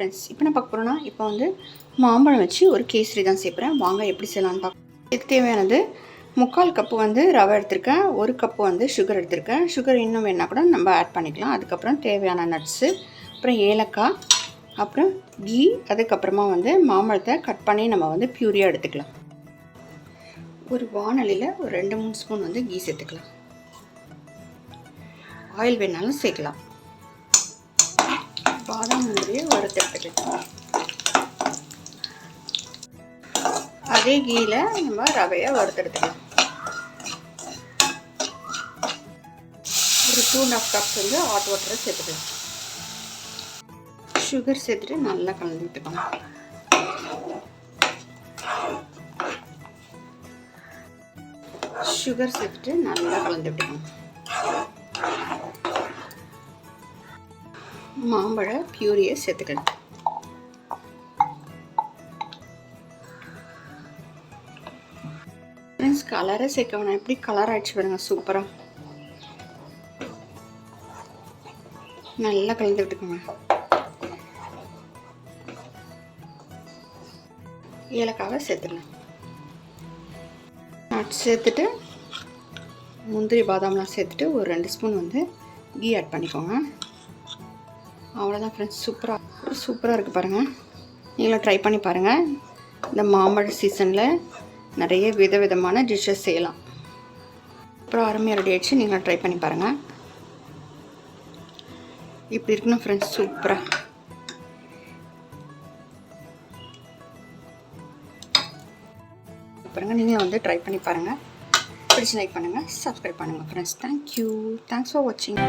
Friends, இப்போ நான் பார்க்க போகிறோன்னா இப்போ வந்து மாம்பழம் வச்சு ஒரு கேசரி தான் சேர்க்குறேன். வாங்க எப்படி செய்யலான்னு பார்க்க. இதுக்கு தேவையானது 3/4 கப்பு வந்து ரவை எடுத்திருக்கேன், 1 கப்பு வந்து சுகர் எடுத்திருக்கேன். சுகர் இன்னும் வேணால் கூட நம்ம ஆட் பண்ணிக்கலாம். அதுக்கப்புறம் தேவையான நட்ஸு, அப்புறம் ஏலக்காய், அப்புறம் கீ, அதுக்கப்புறமா வந்து மாம்பழத்தை கட் பண்ணி நம்ம வந்து பியூரியாக எடுத்துக்கலாம். ஒரு வானலியில் ஒரு 2-3 ஸ்பூன் வந்து கீ சேர்த்துக்கலாம். ஆயில் வேணாலும் சேர்க்கலாம். பாதாம் முந்திரியை வறுத்தெடுத்துக்கலாம். அதே கீயில் நம்ம ரவையை வறுத்தெடுத்துக்கலாம். ஒரு 2.5 கப்ஸ் வந்து ஹாட் வாட்டரை சேர்த்துக்கலாம். சுகர் சேர்த்துட்டு நல்லா கலந்து விட்டுக்கணும். சுகர் சேர்த்துட்டு நல்லா கலந்து விட்டுக்கணும். மாம்பழ பியூரியை சேர்த்துக்கலாம். ஃப்ரெண்ட்ஸ், கலரை சேர்க்க வேணாம். எப்படி கலர் ஆகிடுச்சு பாருங்க, சூப்பராக. நல்லா கலந்து விட்டுக்கோங்க. ஏலக்காவை சேர்த்துக்கலாம். நட்ஸ் சேர்த்துட்டு முந்திரி பாதாம்லாம் சேர்த்துட்டு ஒரு 2 ஸ்பூன் வந்து கீ ஆட் பண்ணிக்கோங்க. அவ்வளோதான் ஃப்ரெண்ட்ஸ், சூப்பராக இருக்குது பாருங்கள். நீங்களும் ட்ரை பண்ணி பாருங்கள். இந்த மாம்பழ சீசனில் நிறைய விதவிதமான டிஷ்ஷஸ் செய்யலாம். அப்புறம் அருமையாக ரெடி ஆகிடுச்சு. நீங்களும் ட்ரை பண்ணி பாருங்கள். இப்படி இருக்கணும் ஃப்ரெண்ட்ஸ், சூப்பராக. பாருங்கள், நீங்களும் வந்து ட்ரை பண்ணி பாருங்கள். பிடிச்சி லைக் பண்ணுங்கள், சப்ஸ்கிரைப் பண்ணுங்கள் ஃப்ரெண்ட்ஸ். தேங்க்யூ. தேங்க்ஸ் ஃபார் வாட்சிங்.